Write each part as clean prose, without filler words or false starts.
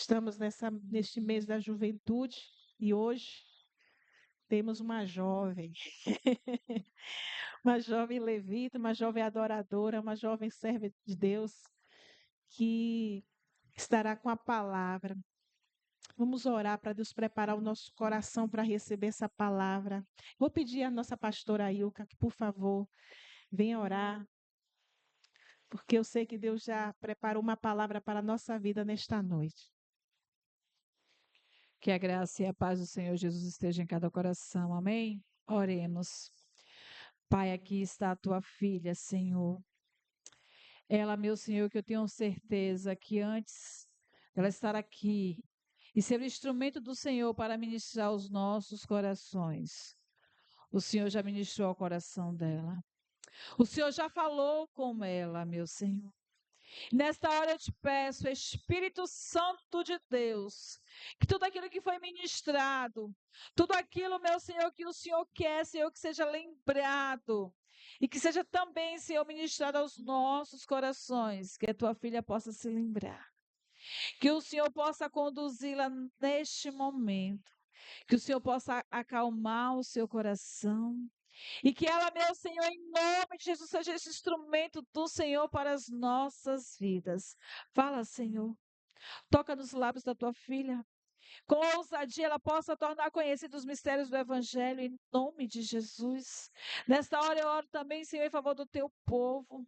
Estamos neste mês da juventude e hoje temos uma jovem, uma jovem levita, uma jovem adoradora, uma jovem serva de Deus que estará com a palavra. Vamos orar para Deus preparar o nosso coração para receber essa palavra. Vou pedir à nossa pastora Ilka que, por favor, venha orar, porque eu sei que Deus já preparou uma palavra para a nossa vida nesta noite. Que a graça e a paz do Senhor Jesus esteja em cada coração. Amém? Oremos. Pai, aqui está a tua filha, Senhor. Ela, meu Senhor, que eu tenho certeza que antes dela estar aqui e ser o instrumento do Senhor para ministrar os nossos corações, o Senhor já ministrou ao coração dela. O Senhor já falou com ela, meu Senhor. Nesta hora eu te peço, Espírito Santo de Deus, que tudo aquilo que foi ministrado, tudo aquilo, meu Senhor, que o Senhor quer, Senhor, que seja lembrado e que seja também, Senhor, ministrado aos nossos corações, que a tua filha possa se lembrar, que o Senhor possa conduzi-la neste momento, que o Senhor possa acalmar o seu coração. E que ela, meu Senhor, em nome de Jesus, seja esse instrumento do Senhor para as nossas vidas. Fala, Senhor. Toca nos lábios da tua filha. Com ousadia, ela possa tornar conhecidos os mistérios do Evangelho, em nome de Jesus. Nesta hora eu oro também, Senhor, em favor do teu povo.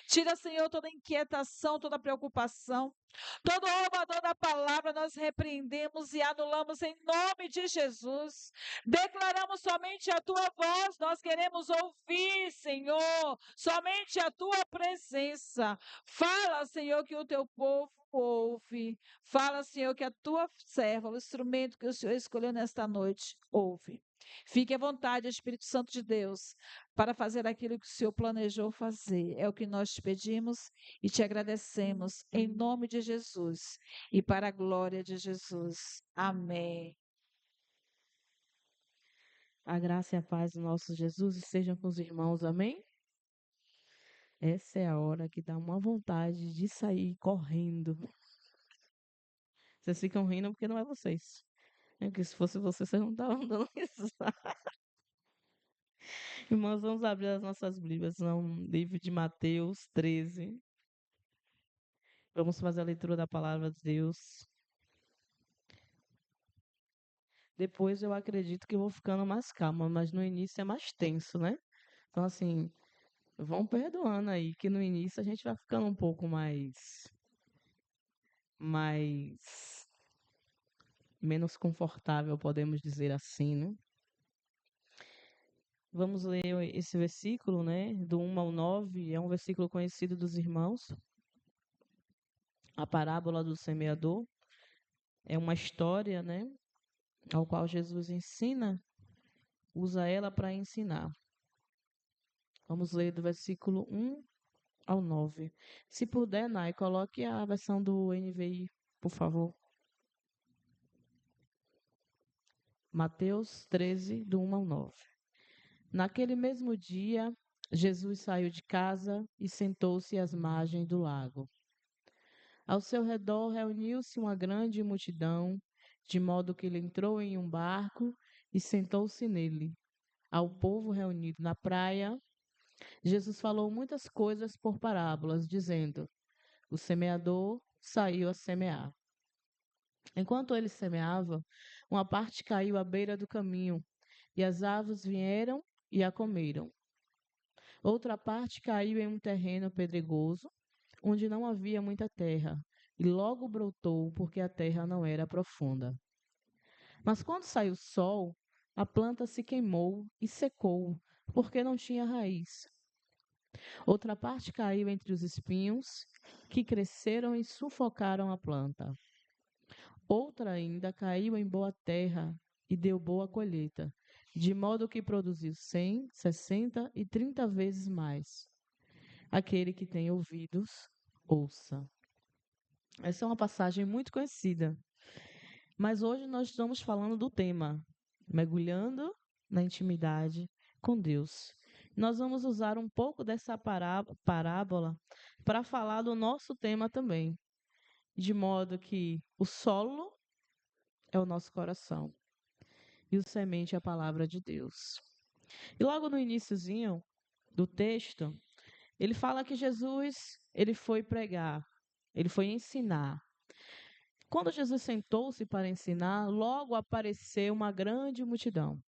Tira, Senhor, toda inquietação, toda preocupação. Todo roubador da palavra nós repreendemos e anulamos em nome de Jesus. Declaramos somente a tua voz, nós queremos ouvir, Senhor, somente a tua presença. Fala, Senhor, que o teu povo ouve. Fala, Senhor, que a tua serva, o instrumento que o Senhor escolheu nesta noite, ouve. Fique à vontade, Espírito Santo de Deus, para fazer aquilo que o Senhor planejou fazer. É o que nós te pedimos e te agradecemos em nome de Jesus e para a glória de Jesus. Amém. A graça e a paz do nosso Jesus estejam com os irmãos, amém? Essa é a hora que dá uma vontade de sair correndo. Vocês ficam rindo porque não é vocês. Porque se fosse vocês não estavam dando risada. Irmãos, vamos abrir as nossas Bíblias no livro de Mateus 13. Vamos fazer a leitura da palavra de Deus. Depois eu acredito que eu vou ficando mais calma, mas no início é mais tenso, né? Então, assim, vão perdoando aí, que no início a gente vai ficando um pouco mais menos confortável, podemos dizer assim, né? Vamos ler esse versículo, né? Do 1 ao 9, é um versículo conhecido dos irmãos. A parábola do semeador é uma história, né? Ao qual Jesus ensina, usa ela para ensinar. Vamos ler do versículo 1 ao 9. Se puder, Nai, coloque a versão do NVI, por favor. Mateus 13, do 1 ao 9. Naquele mesmo dia, Jesus saiu de casa e sentou-se às margens do lago. Ao seu redor reuniu-se uma grande multidão, de modo que ele entrou em um barco e sentou-se nele. Ao povo reunido na praia, Jesus falou muitas coisas por parábolas, dizendo: o semeador saiu a semear. Enquanto ele semeava, uma parte caiu à beira do caminho, e as aves vieram e a comeram. Outra parte caiu em um terreno pedregoso, onde não havia muita terra, e logo brotou, porque a terra não era profunda. Mas quando saiu o sol, a planta se queimou e secou, porque não tinha raiz. Outra parte caiu entre os espinhos, que cresceram e sufocaram a planta. Outra ainda caiu em boa terra e deu boa colheita, de modo que produziu 100, 60 e 30 vezes mais. Aquele que tem ouvidos, ouça. Essa é uma passagem muito conhecida, mas hoje nós estamos falando do tema, mergulhando na intimidade com Deus. Nós vamos usar um pouco dessa parábola para falar do nosso tema também. de modo que o solo é o nosso coração e o semente é a palavra de Deus. E logo no iniciozinho do texto, ele fala que Jesus, ele foi pregar, ele foi ensinar. Quando Jesus sentou-se para ensinar, logo apareceu uma grande multidão.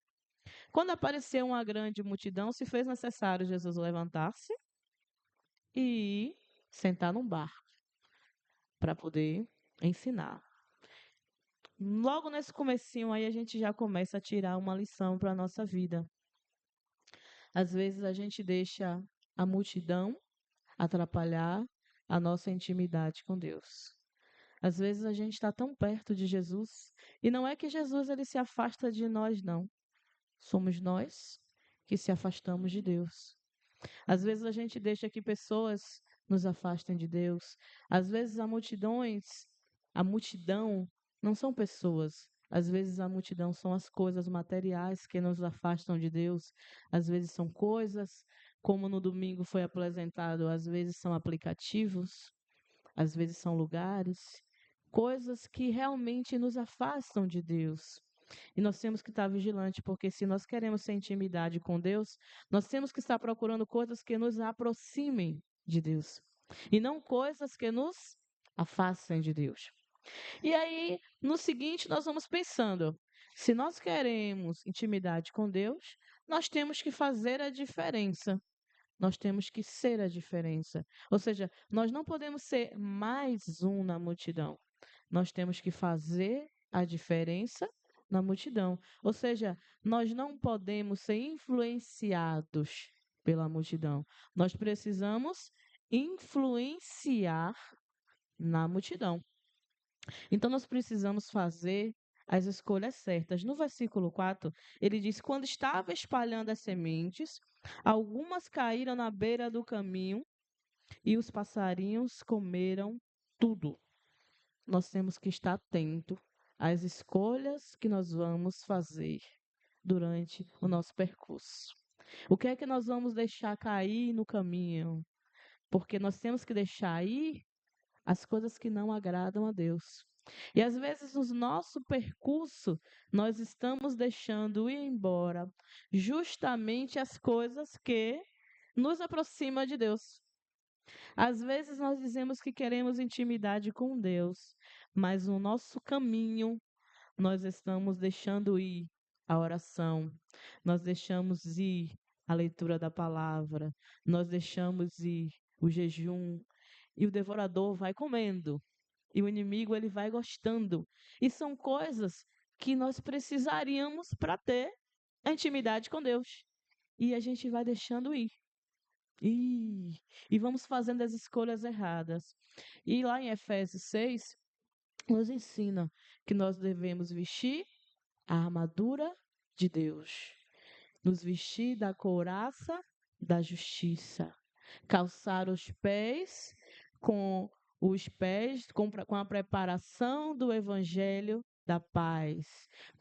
Quando apareceu uma grande multidão, se fez necessário Jesus levantar-se e sentar num barco para poder ensinar. Logo nesse comecinho aí a gente já começa a tirar uma lição para a nossa vida. Às vezes a gente deixa a multidão atrapalhar a nossa intimidade com Deus. Às vezes a gente está tão perto de Jesus e não é que Jesus ele se afasta de nós, não. Somos nós que se afastamos de Deus. Às vezes a gente deixa que pessoas nos afastem de Deus. Às vezes a multidão não são pessoas. Às vezes a multidão são as coisas materiais que nos afastam de Deus. Às vezes são coisas, como no domingo foi apresentado, às vezes são aplicativos, às vezes são lugares, coisas que realmente nos afastam de Deus. E nós temos que estar vigilantes, porque se nós queremos ter intimidade com Deus, nós temos que estar procurando coisas que nos aproximem de Deus. E não coisas que nos afastem de Deus. E aí, no seguinte, nós vamos pensando: se nós queremos intimidade com Deus, nós temos que fazer a diferença. Nós temos que ser a diferença. Ou seja, nós não podemos ser mais um na multidão. Nós temos que fazer a diferença na multidão. Ou seja, nós não podemos ser influenciados pela multidão. Nós precisamos influenciar na multidão. Então, nós precisamos fazer as escolhas certas. No versículo 4, ele diz: quando estava espalhando as sementes, algumas caíram na beira do caminho e os passarinhos comeram tudo. Nós temos que estar atento às escolhas que nós vamos fazer durante o nosso percurso. O que é que nós vamos deixar cair no caminho? Porque nós temos que deixar ir as coisas que não agradam a Deus. E às vezes no nosso percurso, nós estamos deixando ir embora justamente as coisas que nos aproximam de Deus. Às vezes nós dizemos que queremos intimidade com Deus, mas no nosso caminho nós estamos deixando ir a oração, nós deixamos ir a leitura da palavra, nós deixamos ir o jejum, e o devorador vai comendo, e o inimigo ele vai gostando. E são coisas que nós precisaríamos para ter a intimidade com Deus. E a gente vai deixando ir. E vamos fazendo as escolhas erradas. E lá em Efésios 6, nos ensina que nós devemos vestir a armadura de Deus, nos vestir da couraça da justiça, calçar os pés com com a preparação do evangelho da paz,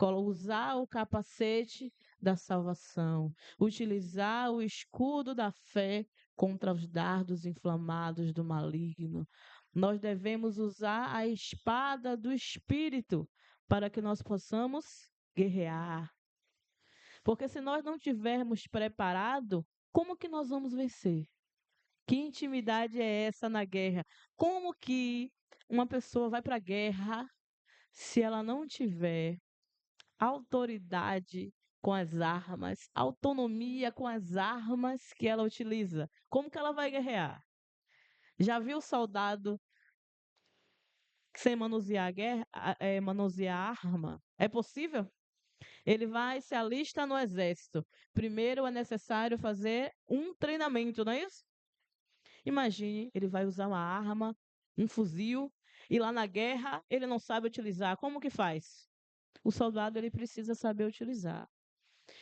usar o capacete da salvação, utilizar o escudo da fé contra os dardos inflamados do maligno. Nós devemos usar a espada do Espírito para que nós possamos guerrear. Porque se nós não tivermos preparado, como que nós vamos vencer? Que intimidade é essa na guerra? Como que uma pessoa vai para a guerra se ela não tiver autoridade com as armas, autonomia com as armas que ela utiliza? Como que ela vai guerrear? Já viu soldado sem manusear manusear arma? É possível? Ele vai se alista no exército. Primeiro é necessário fazer um treinamento, não é isso? Imagine, ele vai usar uma arma, um fuzil, e lá na guerra ele não sabe utilizar. Como que faz? O soldado ele precisa saber utilizar.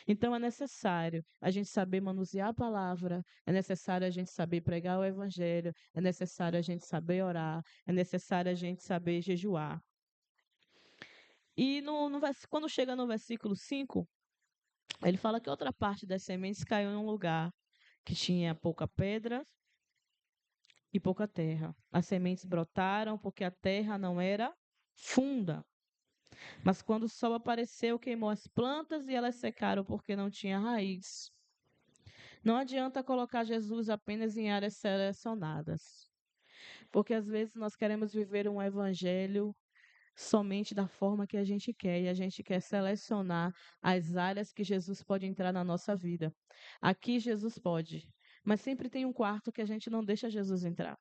Então é necessário a gente saber manusear a palavra, é necessário a gente saber pregar o evangelho, é necessário a gente saber orar, é necessário a gente saber jejuar. E quando chega no versículo 5, ele fala que outra parte das sementes caiu em um lugar que tinha pouca pedra e pouca terra. As sementes brotaram porque a terra não era funda. Mas quando o sol apareceu, queimou as plantas e elas secaram porque não tinha raiz. Não adianta colocar Jesus apenas em áreas selecionadas, porque às vezes nós queremos viver um evangelho somente da forma que a gente quer, e a gente quer selecionar as áreas que Jesus pode entrar na nossa vida. Aqui Jesus pode, mas sempre tem um quarto que a gente não deixa Jesus entrar.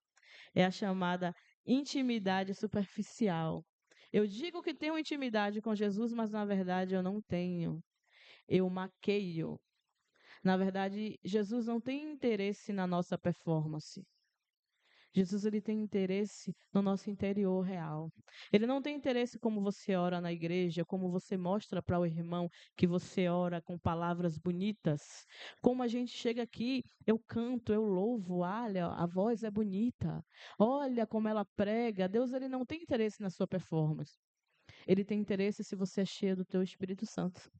É a chamada intimidade superficial. Eu digo que tenho intimidade com Jesus, mas na verdade eu não tenho. Eu maqueio. Na verdade, Jesus não tem interesse na nossa performance. Jesus ele tem interesse no nosso interior real. Ele não tem interesse como você ora na igreja, como você mostra para o irmão que você ora com palavras bonitas. Como a gente chega aqui, eu canto, eu louvo, olha, a voz é bonita. Olha como ela prega. Deus ele não tem interesse na sua performance. Ele tem interesse se você é cheio do teu Espírito Santo.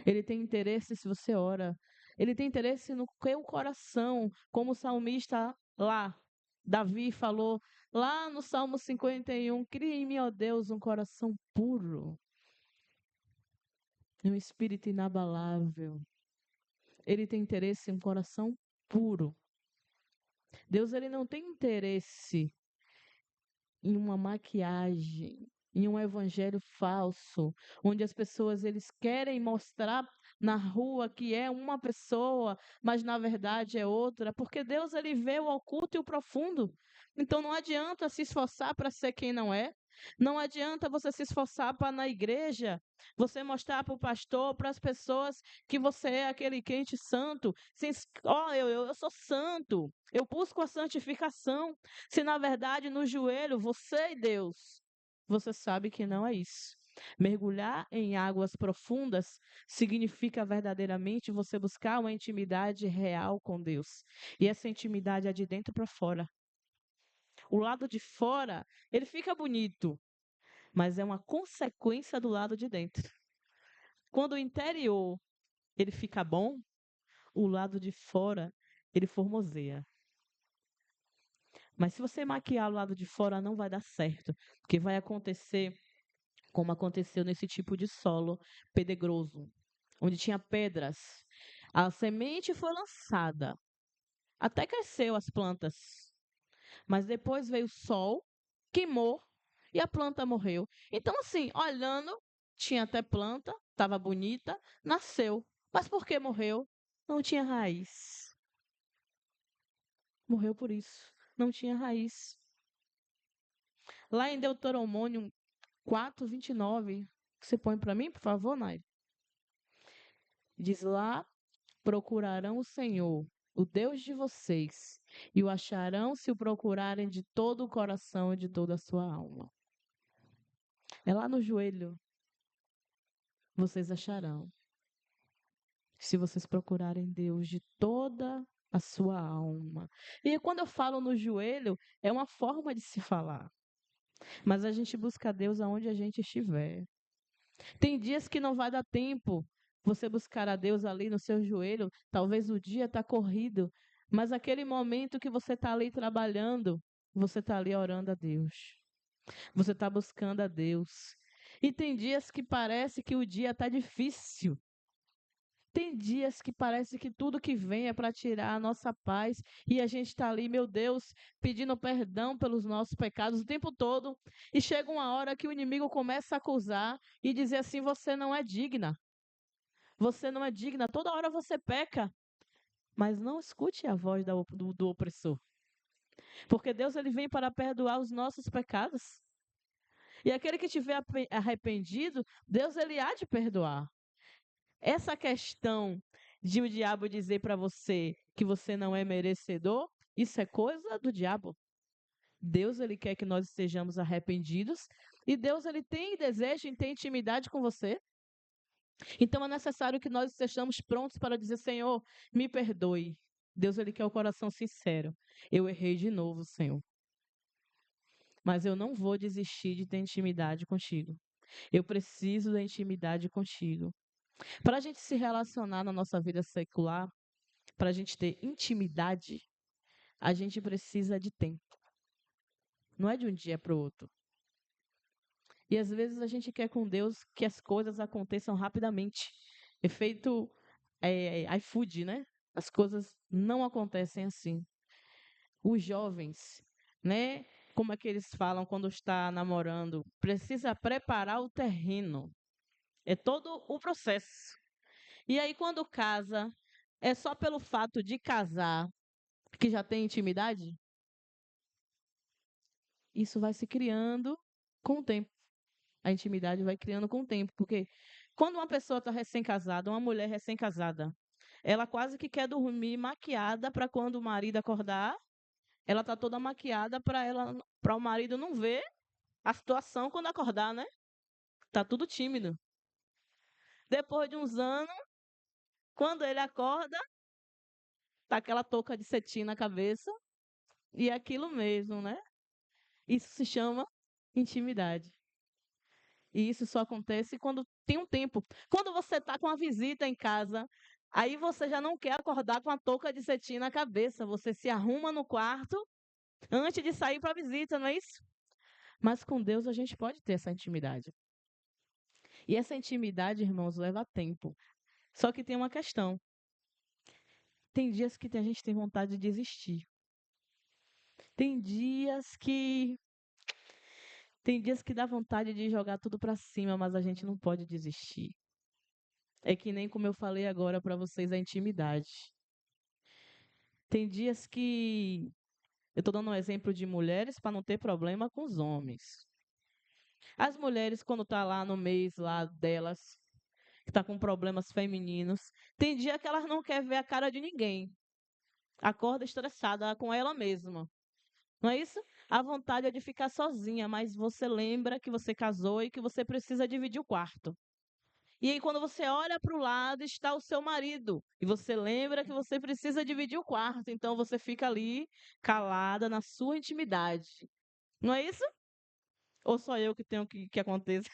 Ele tem interesse se você ora. Ele tem interesse no teu coração, como o salmista lá, Davi falou lá no Salmo 51, cria em mim, ó Deus, um coração puro, um espírito inabalável. Ele tem interesse em um coração puro. Deus ele não tem interesse em uma maquiagem, em um evangelho falso, onde as pessoas eles querem mostrar na rua que é uma pessoa, mas na verdade é outra, porque Deus ele vê o oculto e o profundo. Então não adianta se esforçar para ser quem não é. Não adianta você se esforçar para na igreja, você mostrar para o pastor, para as pessoas que você é aquele crente santo. Eu sou santo, eu busco a santificação. Se na verdade no joelho você e Deus, você sabe que não é isso. Mergulhar em águas profundas significa verdadeiramente você buscar uma intimidade real com Deus. E essa intimidade é de dentro para fora. O lado de fora, ele fica bonito, mas é uma consequência do lado de dentro. Quando o interior ele fica bom, o lado de fora ele formoseia. Mas se você maquiar o lado de fora, não vai dar certo, porque vai acontecer como aconteceu nesse tipo de solo pedregoso, onde tinha pedras. A semente foi lançada, até cresceu as plantas, mas depois veio o sol, queimou e a planta morreu. Então, assim, olhando, tinha até planta, estava bonita, nasceu. Mas por que morreu? Não tinha raiz. Morreu por isso. Não tinha raiz. Lá em Deuteronômio 4:29, você põe para mim, por favor, Nai? Diz lá: procurarão o Senhor, o Deus de vocês, e o acharão se o procurarem de todo o coração e de toda a sua alma. É lá no joelho, vocês acharão. Se vocês procurarem Deus de toda a sua alma. E quando eu falo no joelho, é uma forma de se falar. Mas a gente busca Deus aonde a gente estiver. Tem dias que não vai dar tempo você buscar a Deus ali no seu joelho. Talvez o dia está corrido, mas aquele momento que você está ali trabalhando, você está ali orando a Deus. Você está buscando a Deus. E tem dias que parece que o dia está difícil. Tem dias que parece que tudo que vem é para tirar a nossa paz e a gente está ali, meu Deus, pedindo perdão pelos nossos pecados o tempo todo. E chega uma hora que o inimigo começa a acusar e dizer assim: você não é digna. Você não é digna. Toda hora você peca. Mas não escute a voz do opressor. Porque Deus ele vem para perdoar os nossos pecados. E aquele que tiver arrependido, Deus ele há de perdoar. Essa questão de o diabo dizer para você que você não é merecedor, isso é coisa do diabo. Deus ele quer que nós estejamos arrependidos e Deus ele tem desejo em ter intimidade com você. Então é necessário que nós estejamos prontos para dizer: Senhor, me perdoe. Deus ele quer o coração sincero. Eu errei de novo, Senhor. Mas eu não vou desistir de ter intimidade contigo. Eu preciso da intimidade contigo. Para a gente se relacionar na nossa vida secular, para a gente ter intimidade, a gente precisa de tempo. Não é de um dia para o outro. E às vezes a gente quer com Deus que as coisas aconteçam rapidamente. Efeito iFood, né? As coisas não acontecem assim. Os jovens, né? Como é que eles falam quando está namorando? Precisa preparar o terreno. É todo o processo. E aí, quando casa, é só pelo fato de casar que já tem intimidade? Isso vai se criando com o tempo. A intimidade vai criando com o tempo. Porque quando uma pessoa está recém-casada, uma mulher recém-casada, ela quase que quer dormir maquiada para quando o marido acordar, ela está toda maquiada para o marido não ver a situação quando acordar, né? Tá tudo tímido. Depois de uns anos, quando ele acorda, tá aquela touca de cetim na cabeça e é aquilo mesmo, né? Isso se chama intimidade. E isso só acontece quando tem um tempo. Quando você tá com uma visita em casa, aí você já não quer acordar com a touca de cetim na cabeça, você se arruma no quarto antes de sair para a visita, não é isso? Mas com Deus a gente pode ter essa intimidade. E essa intimidade, irmãos, leva tempo. Só que tem uma questão. Tem dias que a gente tem vontade de desistir. Tem dias que dá vontade de jogar tudo para cima, mas a gente não pode desistir. É que nem como eu falei agora para vocês a intimidade. Tem dias que eu estou dando um exemplo de mulheres para não ter problema com os homens. As mulheres quando tá lá no mês lá delas, que tá com problemas femininos, tem dia que elas não querem ver a cara de ninguém. Acorda estressada com ela mesma. Não é isso? A vontade é de ficar sozinha, mas você lembra que você casou e que você precisa dividir o quarto. E aí, quando você olha para o lado, está o seu marido. E você lembra que você precisa dividir o quarto. Então, você fica ali, calada, na sua intimidade. Não é isso? Ou só eu que tenho que aconteça?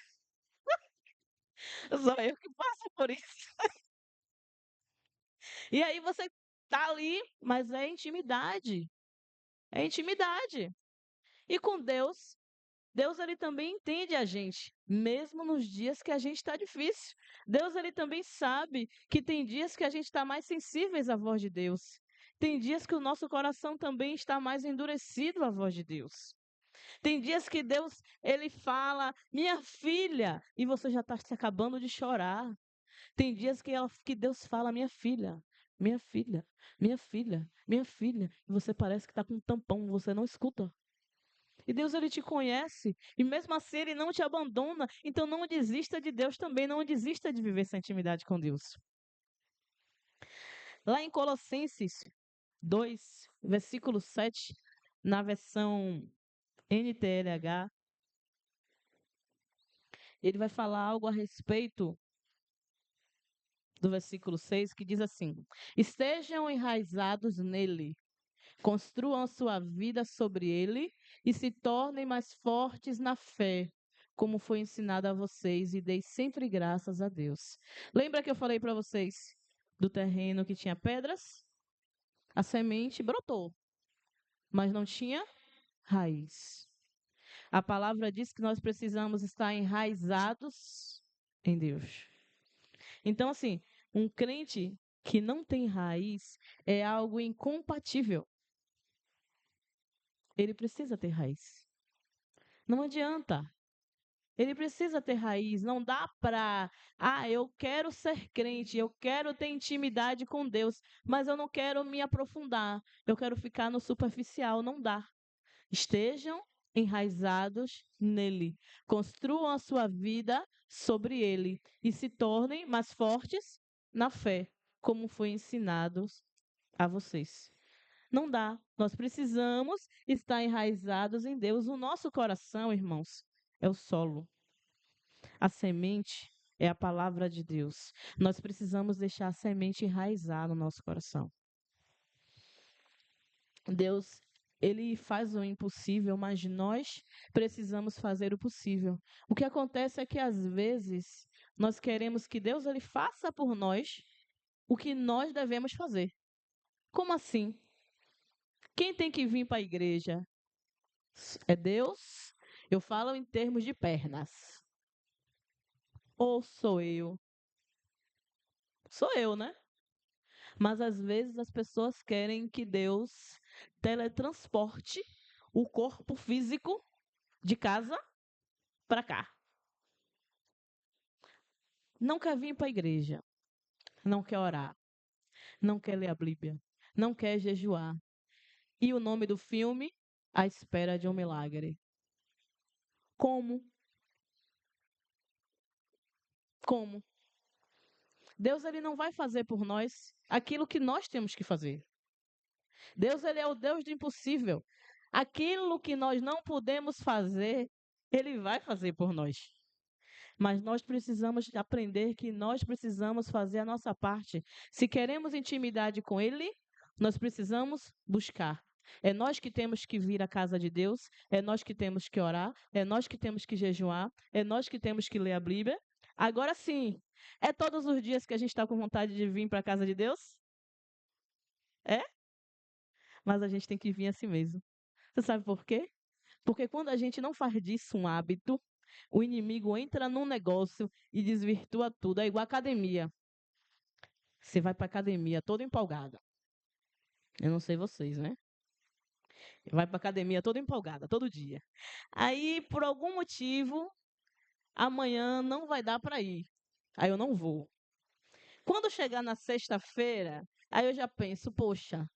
Só eu que passo por isso. E aí, você tá ali, mas é intimidade. É intimidade. E com Deus, Deus ele também entende a gente, mesmo nos dias que a gente está difícil. Deus ele também sabe que tem dias que a gente está mais sensíveis à voz de Deus. Tem dias que o nosso coração também está mais endurecido à voz de Deus. Tem dias que Deus ele fala, minha filha, e você já está se acabando de chorar. Tem dias que Deus fala, minha filha, minha filha, minha filha, minha filha, e você parece que está com um tampão, você não escuta. E Deus ele te conhece, e mesmo assim ele não te abandona. Então não desista de Deus também, não desista de viver essa intimidade com Deus. Lá em Colossenses 2, versículo 7, na versão NTLH, ele vai falar algo a respeito do versículo 6, que diz assim: estejam enraizados nele, construam sua vida sobre ele e se tornem mais fortes na fé, como foi ensinado a vocês, e dei sempre graças a Deus. Lembra que eu falei para vocês do terreno que tinha pedras? A semente brotou, mas não tinha raiz. A palavra diz que nós precisamos estar enraizados em Deus. Então, assim, um crente que não tem raiz é algo incompatível. Ele precisa ter raiz. Não adianta. Ele precisa ter raiz. Não dá para, eu quero ser crente, eu quero ter intimidade com Deus, mas eu não quero me aprofundar. Eu quero ficar no superficial. Não dá. Estejam enraizados nele. Construam a sua vida sobre ele e se tornem mais fortes na fé, como foi ensinado a vocês. Não dá. Nós precisamos estar enraizados em Deus. O nosso coração, irmãos, é o solo. A semente é a palavra de Deus. Nós precisamos deixar a semente enraizar no nosso coração. Deus, ele faz o impossível, mas nós precisamos fazer o possível. O que acontece é que às vezes nós queremos que Deus ele faça por nós o que nós devemos fazer. Como assim? Quem tem que vir para a igreja? É Deus? Eu falo em termos de pernas. Ou sou eu? Sou eu, né? Mas às vezes as pessoas querem que Deus teletransporte o corpo físico de casa para cá. Não quer vir para a igreja, não quer orar, não quer ler a Bíblia, não quer jejuar. E o nome do filme? A Espera de um Milagre. Como? Como? Deus ele não vai fazer por nós aquilo que nós temos que fazer. Deus ele é o Deus do impossível. Aquilo que nós não podemos fazer, ele vai fazer por nós. Mas nós precisamos aprender que nós precisamos fazer a nossa parte. Se queremos intimidade com ele, nós precisamos buscar. É nós que temos que vir à casa de Deus, é nós que temos que orar, é nós que temos que jejuar, é nós que temos que ler a Bíblia. Agora sim, é todos os dias que a gente está com vontade de vir para a casa de Deus? É? Mas a gente tem que vir assim mesmo. Você sabe por quê? Porque quando a gente não faz disso um hábito, o inimigo entra num negócio e desvirtua tudo. É igual academia. Você vai para academia toda empolgada. Eu não sei vocês, né? Vai para academia toda empolgada, todo dia. Aí, por algum motivo, amanhã não vai dar para ir. Aí eu não vou. Quando chegar na sexta-feira, aí eu já penso, poxa,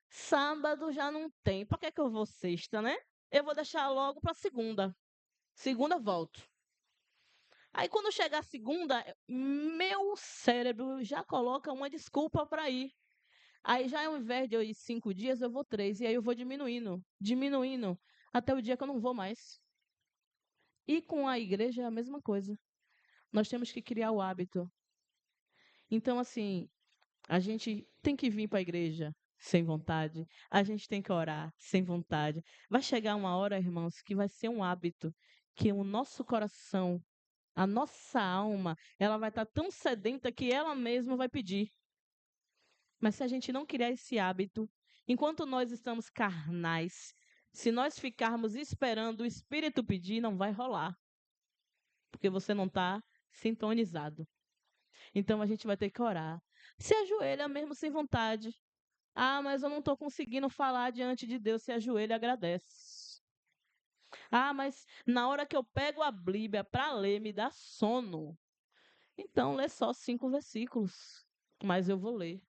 sábado já não tem. Para que eu vou sexta, né? Eu vou deixar logo para segunda. Segunda volto. Aí quando chegar a segunda, meu cérebro já coloca uma desculpa para ir. Aí já ao invés de eu ir 5 dias, eu vou 3. E aí eu vou diminuindo, diminuindo, até o dia que eu não vou mais. E com a igreja é a mesma coisa. Nós temos que criar o hábito. Então, assim, a gente tem que vir para a igreja sem vontade. A gente tem que orar sem vontade. Vai chegar uma hora, irmãos, que vai ser um hábito, que o nosso coração, a nossa alma, ela vai estar tão sedenta que ela mesma vai pedir. Mas se a gente não criar esse hábito, enquanto nós estamos carnais, se nós ficarmos esperando o Espírito pedir, não vai rolar. Porque você não está sintonizado. Então a gente vai ter que orar. Se ajoelha mesmo sem vontade. Ah, mas eu não estou conseguindo falar diante de Deus. Se ajoelha e agradece. Ah, mas na hora que eu pego a Bíblia para ler, me dá sono. Então lê só 5 versículos. Mas eu vou ler.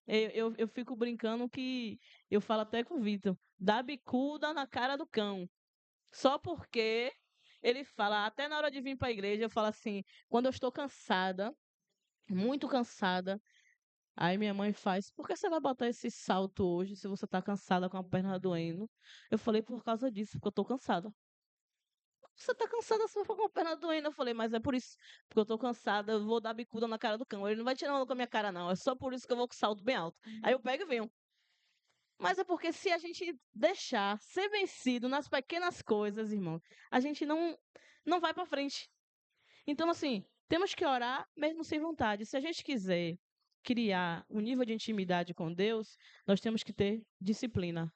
Eu fico brincando que eu falo até com o Vitor, dá bicuda na cara do cão. Só porque ele fala, até na hora de vir para a igreja, eu falo assim, quando eu estou cansada, muito cansada, aí minha mãe faz, por que você vai botar esse salto hoje se você está cansada com a perna doendo? Eu falei, por causa disso, porque eu estou cansada. Você está cansada se for com a perna doendo? Eu falei, mas é por isso, porque eu estou cansada, eu vou dar bicuda na cara do cão. Ele não vai tirar onda com a minha cara, não. É só por isso que eu vou com o salto bem alto. Aí eu pego e venho. Mas é porque se a gente deixar ser vencido nas pequenas coisas, irmão, a gente não vai para frente. Então, assim, temos que orar mesmo sem vontade. Se a gente quiser criar um nível de intimidade com Deus, nós temos que ter disciplina.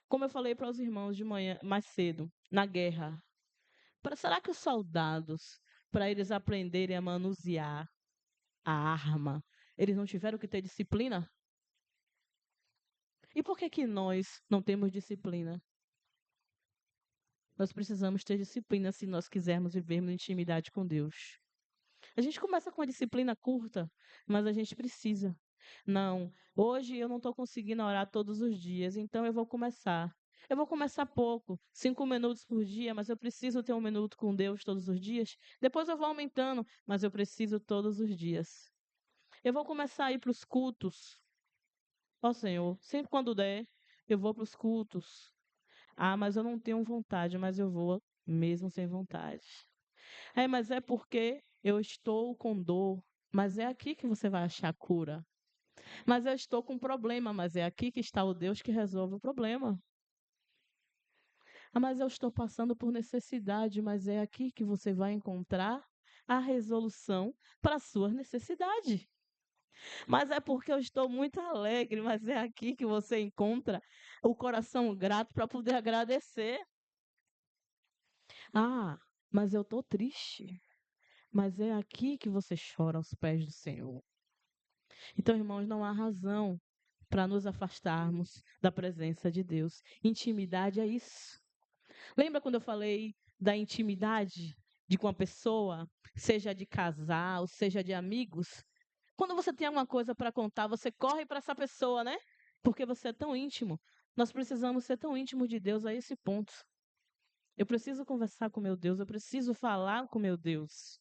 Como eu falei para os irmãos de manhã, mais cedo, na guerra, será que os soldados, para eles aprenderem a manusear a arma, eles não tiveram que ter disciplina? E por que nós não temos disciplina? Nós precisamos ter disciplina se nós quisermos vivermos em intimidade com Deus. A gente começa com uma disciplina curta, mas a gente precisa. Não, hoje eu não estou conseguindo orar todos os dias, então eu vou começar. Eu vou começar pouco, 5 minutos por dia, mas eu preciso ter 1 minuto com Deus todos os dias. Depois eu vou aumentando, mas eu preciso todos os dias. Eu vou começar a ir para os cultos. Ó Senhor, sempre quando der, eu vou para os cultos. Ah, mas eu não tenho vontade, mas eu vou mesmo sem vontade. É, mas é porque eu estou com dor, mas é aqui que você vai achar cura. Mas eu estou com problema, mas é aqui que está o Deus que resolve o problema. Ah, mas eu estou passando por necessidade, mas é aqui que você vai encontrar a resolução para a sua necessidade. Mas é porque eu estou muito alegre, mas é aqui que você encontra o coração grato para poder agradecer. Ah, mas eu estou triste. Mas é aqui que você chora aos pés do Senhor. Então, irmãos, não há razão para nos afastarmos da presença de Deus. Intimidade é isso. Lembra quando eu falei da intimidade de com a pessoa, seja de casal, seja de amigos? Quando você tem alguma coisa para contar, você corre para essa pessoa, né? Porque você é tão íntimo. Nós precisamos ser tão íntimos de Deus a esse ponto. Eu preciso conversar com meu Deus, eu preciso falar com meu Deus.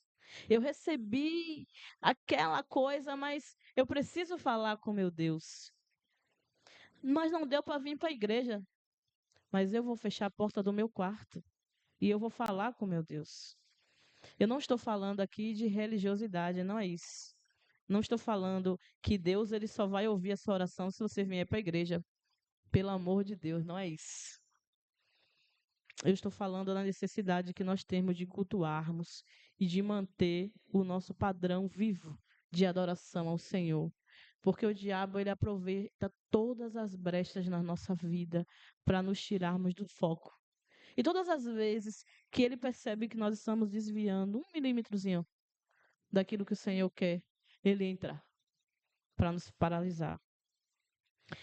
Eu recebi aquela coisa, mas eu preciso falar com meu Deus. Mas não deu para vir para a igreja. Mas eu vou fechar a porta do meu quarto e eu vou falar com meu Deus. Eu não estou falando aqui de religiosidade, não é isso. Não estou falando que Deus ele só vai ouvir a sua oração se você vier para a igreja. Pelo amor de Deus, não é isso. Eu estou falando da necessidade que nós temos de cultuarmos e de manter o nosso padrão vivo de adoração ao Senhor. Porque o diabo ele aproveita todas as brechas na nossa vida para nos tirarmos do foco. E todas as vezes que ele percebe que nós estamos desviando 1 milímetrozinho daquilo que o Senhor quer, ele entra para nos paralisar.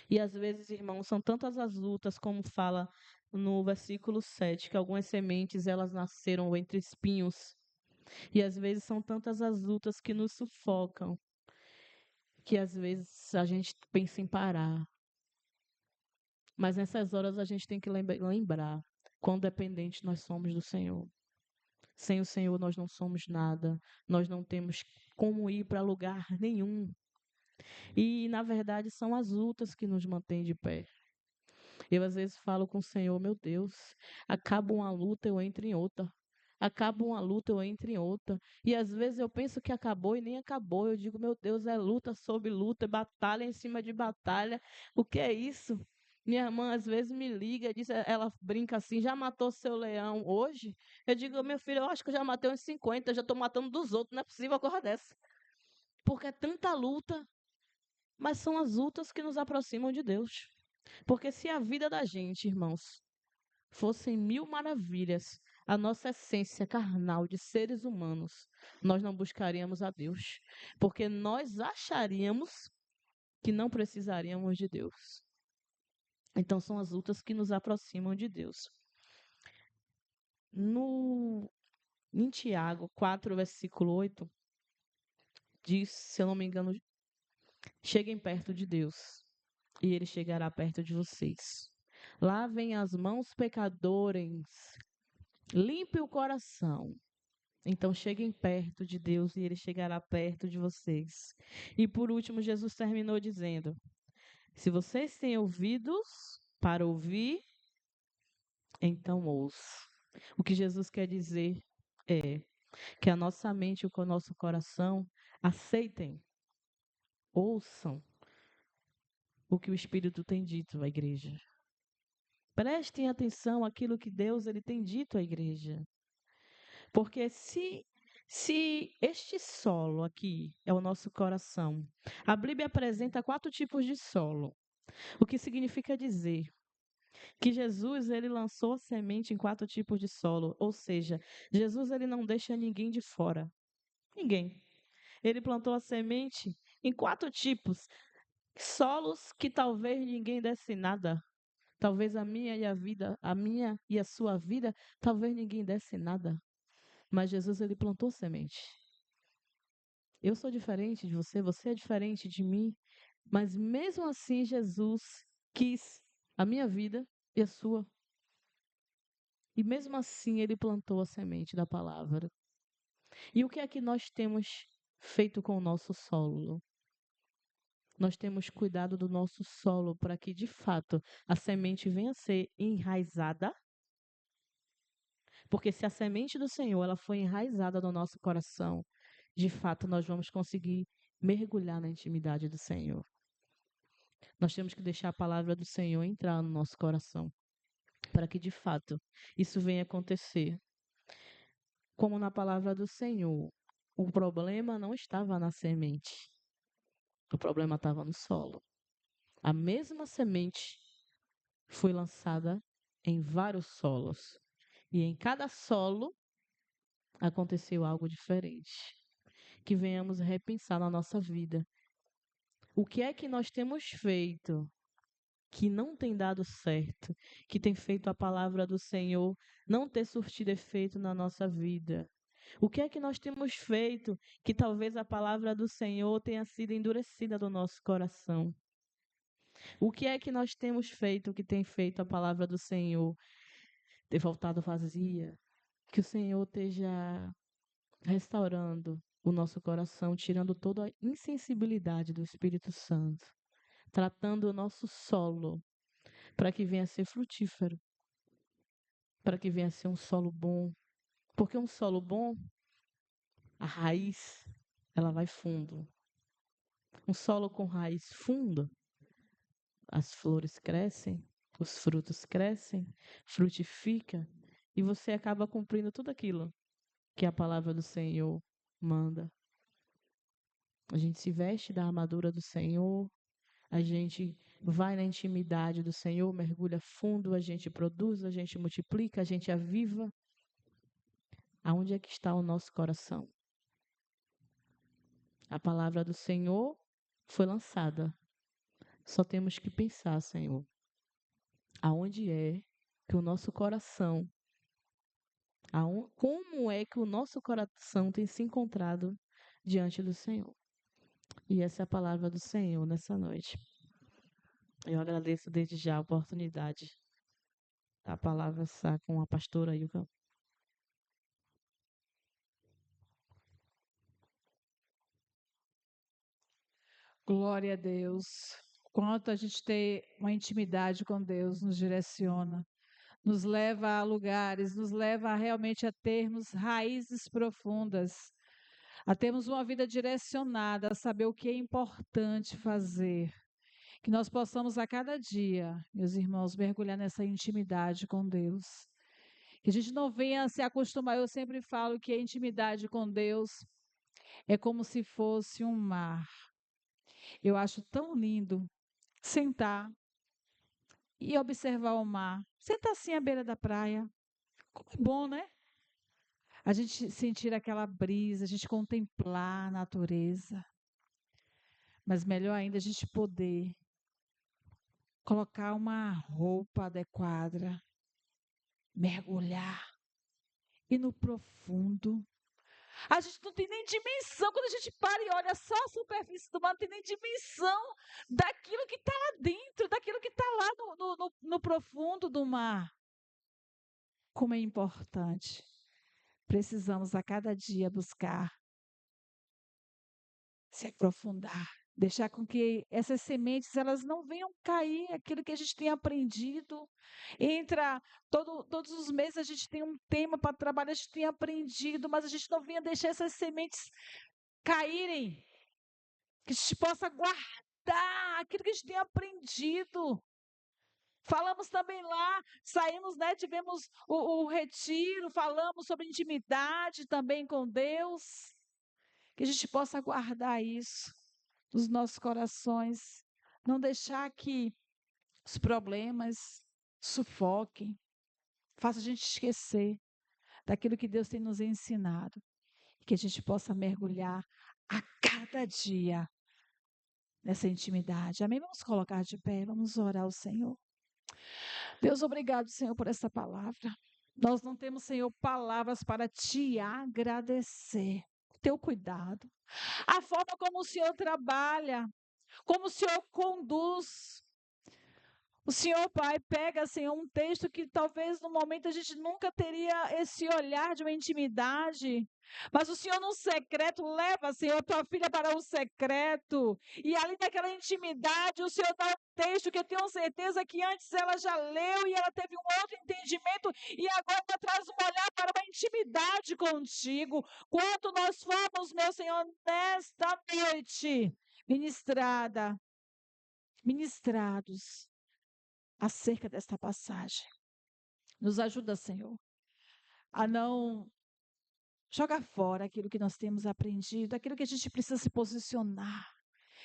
E às vezes, irmãos, são tantas as lutas, como fala no versículo 7, que algumas sementes elas nasceram entre espinhos. E às vezes são tantas as lutas que nos sufocam, que às vezes a gente pensa em parar. Mas nessas horas a gente tem que lembrar quão dependentes nós somos do Senhor. Sem o Senhor nós não somos nada, nós não temos como ir para lugar nenhum. E, na verdade, são as lutas que nos mantêm de pé. Eu, às vezes, falo com o Senhor, meu Deus, acaba uma luta, eu entro em outra. Acaba uma luta, eu entro em outra. E, às vezes, eu penso que acabou e nem acabou. Eu digo, meu Deus, é luta sobre luta, é batalha em cima de batalha. O que é isso? Minha irmã, às vezes, me liga, diz, ela brinca assim, já matou seu leão hoje? Eu digo, meu filho, eu acho que eu já matei uns 50, já estou matando dos outros, não é possível uma coisa dessa. Porque é tanta luta, mas são as lutas que nos aproximam de Deus. Porque se a vida da gente, irmãos, fosse 1000 maravilhas, a nossa essência carnal de seres humanos, nós não buscaríamos a Deus. Porque nós acharíamos que não precisaríamos de Deus. Então são as lutas que nos aproximam de Deus. Em Tiago 4, versículo 8, diz, se eu não me engano, cheguem perto de Deus e ele chegará perto de vocês. Lavem as mãos, pecadores, limpe o coração. Então cheguem perto de Deus e ele chegará perto de vocês. E por último, Jesus terminou dizendo: se vocês têm ouvidos para ouvir, então ouçam. O que Jesus quer dizer é que a nossa mente e o nosso coração aceitem, ouçam o que o Espírito tem dito à igreja. Prestem atenção àquilo que Deus ele tem dito à igreja. Porque se este solo aqui é o nosso coração, a Bíblia apresenta 4 tipos de solo. O que significa dizer que Jesus ele lançou a semente em 4 tipos de solo, ou seja, Jesus ele não deixa ninguém de fora. Ninguém. Ele plantou a semente em 4 tipos, solos que talvez ninguém desse nada. Talvez a minha e a sua vida, talvez ninguém desse nada. Mas Jesus ele plantou semente. Eu sou diferente de você, você é diferente de mim, mas mesmo assim Jesus quis a minha vida e a sua. E mesmo assim ele plantou a semente da palavra. E o que é que nós temos feito com o nosso solo? Nós temos cuidado do nosso solo para que, de fato, a semente venha a ser enraizada. Porque se a semente do Senhor ela foi enraizada no nosso coração, de fato nós vamos conseguir mergulhar na intimidade do Senhor. Nós temos que deixar a palavra do Senhor entrar no nosso coração, para que de fato isso venha acontecer. Como na palavra do Senhor, o problema não estava na semente. O problema estava no solo. A mesma semente foi lançada em vários solos. E em cada solo aconteceu algo diferente. Que venhamos repensar na nossa vida. O que é que nós temos feito que não tem dado certo, que tem feito a palavra do Senhor não ter surtido efeito na nossa vida? O que é que nós temos feito que talvez a palavra do Senhor tenha sido endurecida do nosso coração? O que é que nós temos feito que tem feito a palavra do Senhor ter voltado vazia? Que o Senhor esteja restaurando o nosso coração, tirando toda a insensibilidade do Espírito Santo, tratando o nosso solo para que venha a ser frutífero, para que venha a ser um solo bom. Porque um solo bom, a raiz, ela vai fundo. Um solo com raiz funda, as flores crescem, os frutos crescem, frutifica, e você acaba cumprindo tudo aquilo que a palavra do Senhor manda. A gente se veste da armadura do Senhor, a gente vai na intimidade do Senhor, mergulha fundo, a gente produz, a gente multiplica, a gente aviva. Aonde é que está o nosso coração? A palavra do Senhor foi lançada. Só temos que pensar, Senhor, aonde é que o nosso coração, como é que o nosso coração tem se encontrado diante do Senhor? E essa é a palavra do Senhor nessa noite. Eu agradeço desde já a oportunidade. A palavra está com a pastora Ilka. Glória a Deus. Quanto a gente ter uma intimidade com Deus nos direciona, nos leva a lugares, nos leva realmente a termos raízes profundas, a termos uma vida direcionada, a saber o que é importante fazer. Que nós possamos a cada dia, meus irmãos, mergulhar nessa intimidade com Deus. Que a gente não venha se acostumar. Eu sempre falo que a intimidade com Deus é como se fosse um mar. Eu acho tão lindo sentar e observar o mar. Sentar assim à beira da praia. Como é bom, né? A gente sentir aquela brisa, a gente contemplar a natureza. Mas melhor ainda a gente poder colocar uma roupa adequada, mergulhar, ir no profundo. A gente não tem nem dimensão, quando a gente para e olha só a superfície do mar, não tem nem dimensão daquilo que está lá dentro, daquilo que está lá no profundo do mar. Como é importante. Precisamos a cada dia buscar se aprofundar, deixar com que essas sementes elas não venham cair, aquilo que a gente tem aprendido. Todos os meses a gente tem um tema para trabalhar, a gente tem aprendido, mas a gente não venha deixar essas sementes caírem, que a gente possa guardar aquilo que a gente tem aprendido. Falamos também lá, saímos, né, tivemos o retiro, falamos sobre intimidade também com Deus. Que a gente possa guardar isso nos nossos corações, não deixar que os problemas sufoquem, faça a gente esquecer daquilo que Deus tem nos ensinado, e que a gente possa mergulhar a cada dia nessa intimidade. Amém? Vamos colocar de pé, vamos orar ao Senhor. Deus, obrigado, Senhor, por essa palavra. Nós não temos, Senhor, palavras para te agradecer. Teu cuidado, a forma como o Senhor trabalha, como o Senhor conduz. O Senhor, Pai, pega, Senhor, um texto que talvez no momento a gente nunca teria esse olhar de uma intimidade, mas o Senhor no secreto leva, Senhor, tua filha para o secreto, e ali naquela intimidade o Senhor dá um texto que eu tenho certeza que antes ela já leu e ela teve um outro entendimento, e agora ela traz um olhar para uma intimidade contigo. Quanto nós fomos, meu Senhor, nesta noite, ministrados acerca desta passagem. Nos ajuda, Senhor, a não jogar fora aquilo que nós temos aprendido, aquilo que a gente precisa se posicionar,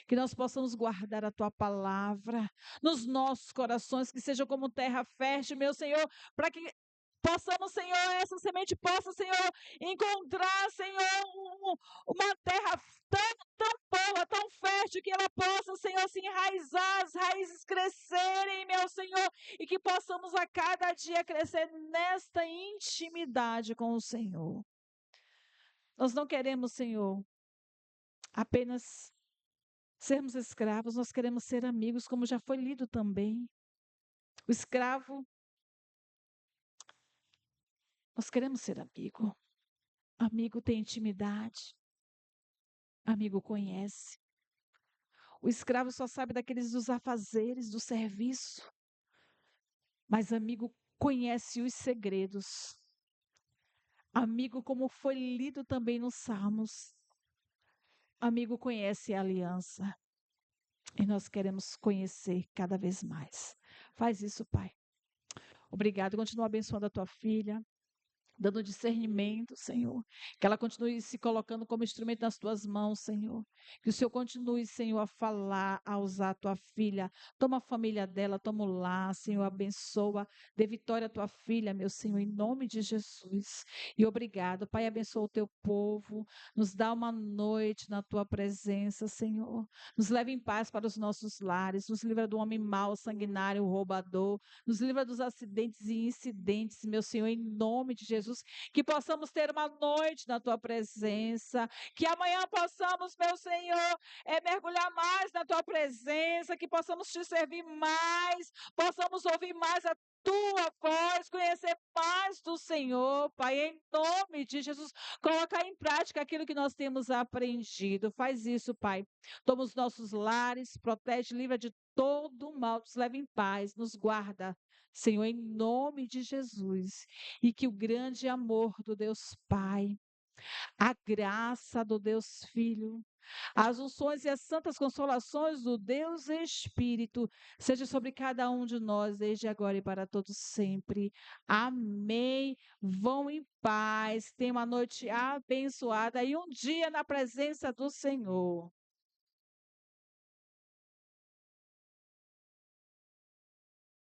que nós possamos guardar a tua palavra nos nossos corações, que seja como terra fértil, meu Senhor, para que possamos, Senhor, essa semente possa, Senhor, encontrar, Senhor, uma terra tão boa, tão fértil, que ela possa, Senhor, se enraizar, as raízes crescerem, meu Senhor, e que possamos a cada dia crescer nesta intimidade com o Senhor. Nós não queremos, Senhor, apenas sermos escravos, nós queremos ser amigos, como já foi lido também. O escravo, nós queremos ser amigo. Amigo tem intimidade. Amigo conhece. O escravo só sabe daqueles dos afazeres, do serviço. Mas amigo conhece os segredos. Amigo, como foi lido também nos Salmos. Amigo conhece a aliança. E nós queremos conhecer cada vez mais. Faz isso, Pai. Obrigado. Continua abençoando a tua filha, dando discernimento, Senhor. Que ela continue se colocando como instrumento nas tuas mãos, Senhor. Que o Senhor continue, Senhor, a falar, a usar a tua filha. Toma a família dela, toma o lar, Senhor, abençoa. Dê vitória à tua filha, meu Senhor, em nome de Jesus. E obrigado, Pai, abençoa o teu povo. Nos dá uma noite na tua presença, Senhor. Nos leva em paz para os nossos lares. Nos livra do homem mau, sanguinário, roubador. Nos livra dos acidentes e incidentes, meu Senhor, em nome de Jesus. Que possamos ter uma noite na tua presença, que amanhã possamos, meu Senhor, mergulhar mais na tua presença, que possamos te servir mais, possamos ouvir mais a tua voz, conhecer mais do Senhor, Pai, em nome de Jesus. Colocar em prática aquilo que nós temos aprendido. Faz isso, Pai. Toma os nossos lares, protege, livra de todo o mal, nos leva em paz, nos guarda, Senhor, em nome de Jesus. E que o grande amor do Deus Pai, a graça do Deus Filho, as unções e as santas consolações do Deus Espírito seja sobre cada um de nós, desde agora e para todos sempre. Amém. Vão em paz, tenham uma noite abençoada e um dia na presença do Senhor.